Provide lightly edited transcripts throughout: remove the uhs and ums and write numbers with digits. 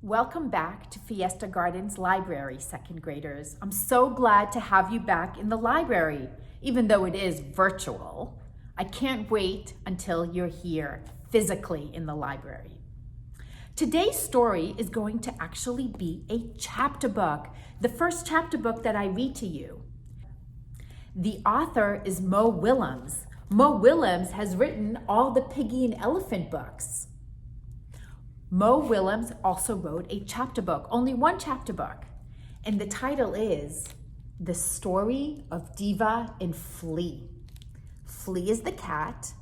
Welcome back to Fiesta Gardens Library, second graders. I'm so glad to have you back in the library, even though it is virtual. I can't wait until you're here physically in the library. Today's story is going to actually be a chapter book, the first chapter book that I read to you. The author is Mo Willems. Mo Willems has written all the Piggy and Elephant books. Mo Willems also wrote a chapter book, only one chapter book, and the title is The Story of Diva and Flea. Flea is the cat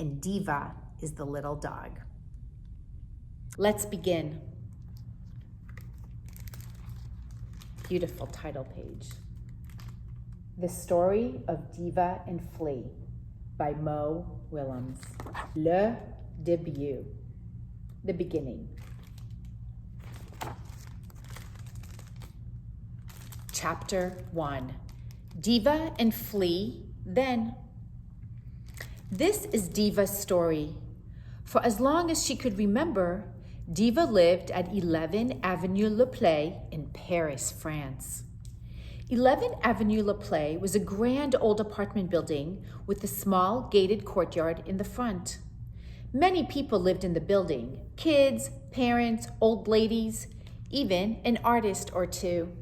and Diva is the little dog. Let's begin. Beautiful title page. The Story of Diva and Flea by Mo Willems. Le début. The beginning. Chapter 1. Diva and Flea then. This is Diva's story. For as long as she could remember, Diva lived at 11 Avenue Le Play in Paris, France. 11 Avenue Le Play was a grand old apartment building with a small gated courtyard in the front. Many people lived in the building, kids, parents, old ladies, even an artist or two.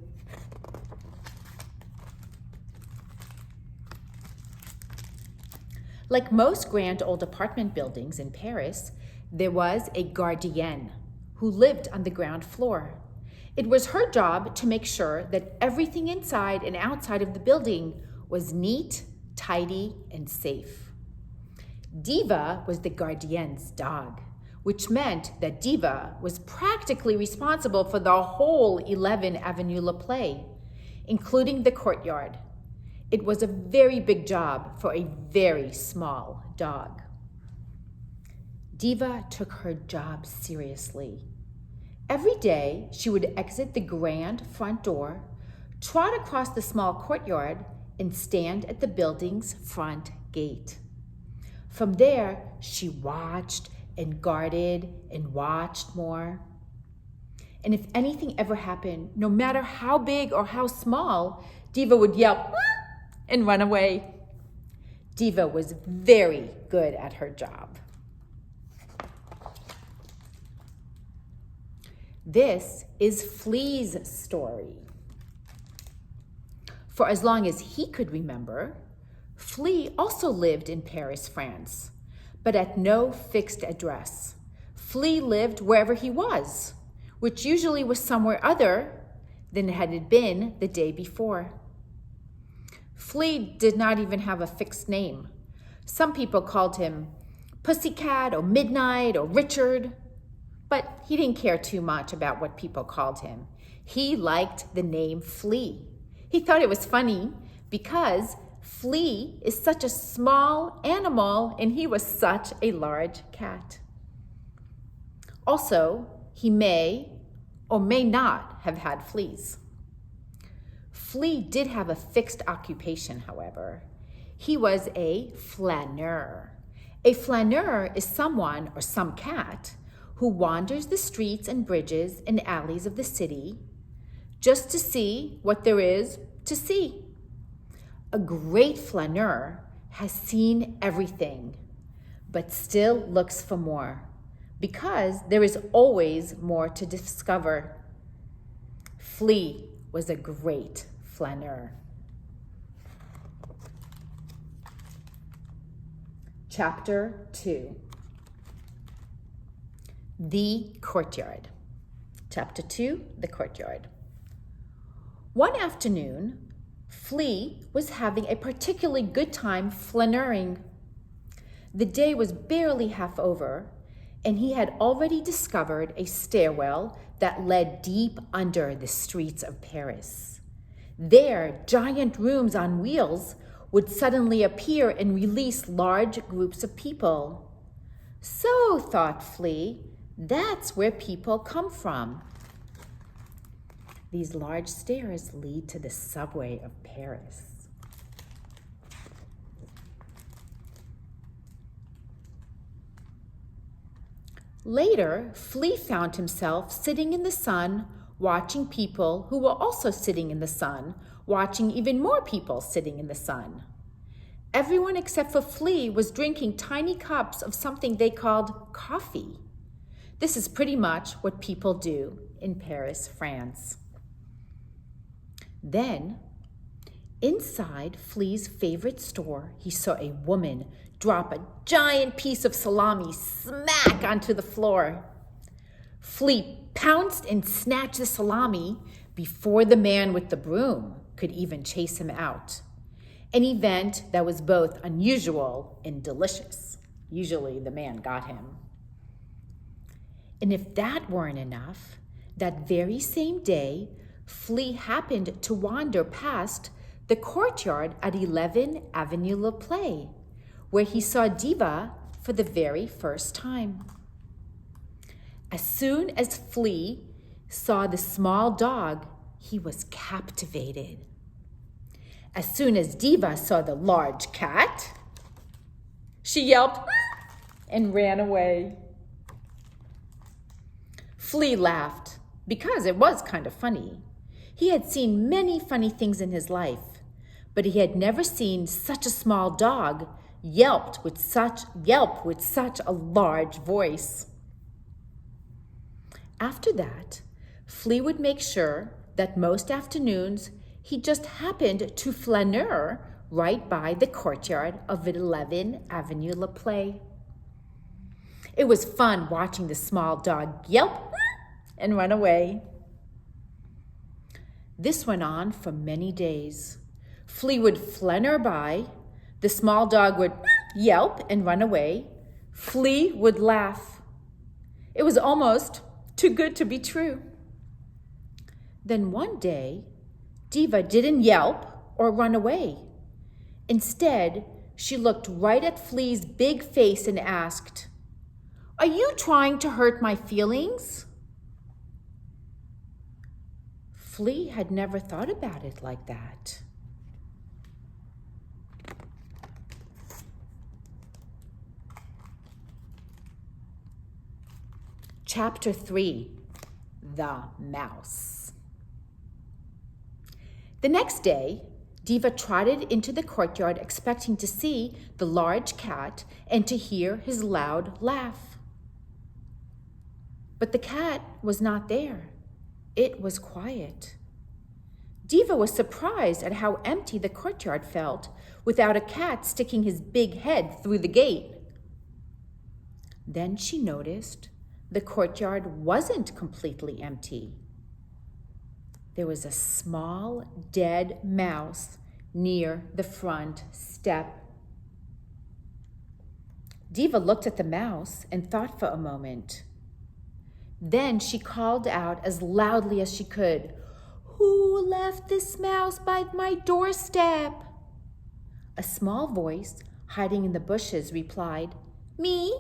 Like most grand old apartment buildings in Paris, there was a gardienne who lived on the ground floor. It was her job to make sure that everything inside and outside of the building was neat, tidy, and safe. Diva was the gardienne's dog, which meant that Diva was practically responsible for the whole 11 Avenue Le Play, including the courtyard. It was a very big job for a very small dog. Diva took her job seriously. Every day, she would exit the grand front door, trot across the small courtyard, and stand at the building's front gate. From there, she watched and guarded and watched more. And if anything ever happened, no matter how big or how small, Diva would yell and run away. Diva was very good at her job. This is Flea's story. For as long as he could remember, Flea also lived in Paris, France, but at no fixed address. Flea lived wherever he was, which usually was somewhere other than it had been the day before. Flea did not even have a fixed name. Some people called him Pussycat or Midnight or Richard, but he didn't care too much about what people called him. He liked the name Flea. He thought it was funny because Flea is such a small animal and he was such a large cat. Also, he may or may not have had fleas. Flea did have a fixed occupation, however. He was a flâneur. A flâneur is someone or some cat who wanders the streets and bridges and alleys of the city just to see what there is to see. A great flâneur has seen everything, but still looks for more, because there is always more to discover. Flea was a great flâneur. Chapter 2. The Courtyard. Chapter 2, The Courtyard. One afternoon, Flea was having a particularly good time flânering. The day was barely half over, and he had already discovered a stairwell that led deep under the streets of Paris. There, giant rooms on wheels would suddenly appear and release large groups of people. So, thought Flea, that's where people come from. These large stairs lead to the subway of Paris. Later, Flea found himself sitting in the sun, watching people who were also sitting in the sun, watching even more people sitting in the sun. Everyone except for Flea was drinking tiny cups of something they called coffee. This is pretty much what people do in Paris, France. Then, inside Flea's favorite store, he saw a woman drop a giant piece of salami smack onto the floor. Flea pounced and snatched the salami before the man with the broom could even chase him out. An event that was both unusual and delicious. Usually the man got him. And if that weren't enough, that very same day, Flea happened to wander past the courtyard at 11 Avenue Le Play, where he saw Diva for the very first time. As soon as Flea saw the small dog, he was captivated. As soon as Diva saw the large cat, she yelped and ran away. Flea laughed because it was kind of funny. He had seen many funny things in his life, but he had never seen such a small dog yelp with such a large voice. After that, Flea would make sure that most afternoons he just happened to flaneur right by the courtyard of 11 Avenue Le Play. It was fun watching the small dog yelp and run away. This went on for many days. Flea would flaneur by, the small dog would yelp and run away. Flea would laugh. It was almost too good to be true. Then one day, Diva didn't yelp or run away. Instead, she looked right at Flea's big face and asked, "Are you trying to hurt my feelings?" Flea had never thought about it like that. Chapter 3, The Mouse. The next day, Diva trotted into the courtyard expecting to see the large cat and to hear his loud laugh. But the cat was not there. It was quiet. Diva was surprised at how empty the courtyard felt without a cat sticking his big head through the gate. Then she noticed the courtyard wasn't completely empty. There was a small dead mouse near the front step. Diva looked at the mouse and thought for a moment. Then she called out as loudly as she could, "Who left this mouse by my doorstep?" A small voice hiding in the bushes replied, "Me."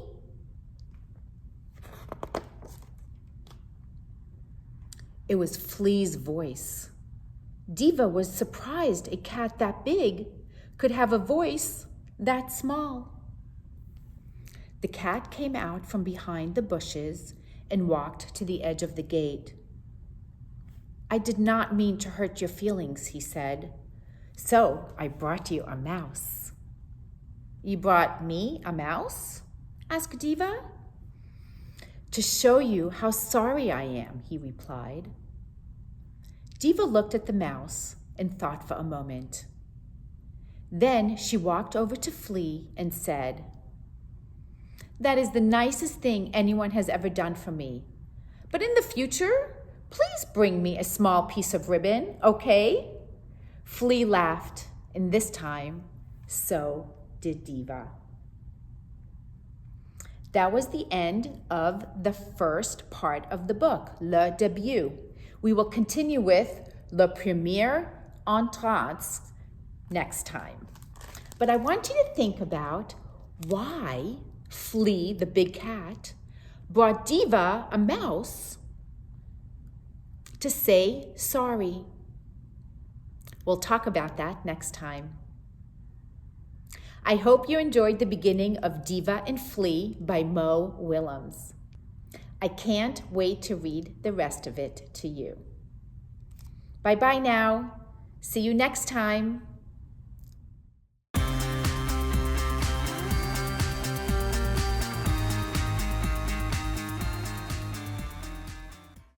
It was Flea's voice. Diva was surprised a cat that big could have a voice that small. The cat came out from behind the bushes and walked to the edge of the gate. "I did not mean to hurt your feelings," he said. "So I brought you a mouse." "You brought me a mouse?" asked Diva. "To show you how sorry I am," he replied. Diva looked at the mouse and thought for a moment. Then she walked over to Flea and said, "That is the nicest thing anyone has ever done for me. But in the future, please bring me a small piece of ribbon, okay?" Flea laughed, and this time, so did Diva. That was the end of the first part of the book, Le Début. We will continue with Le Premier Entrance next time. But I want you to think about why Flea, the big cat, brought Diva, a mouse, to say sorry. We'll talk about that next time. I hope you enjoyed the beginning of Diva and Flea by Mo Willems. I can't wait to read the rest of it to you. Bye-bye now. See you next time.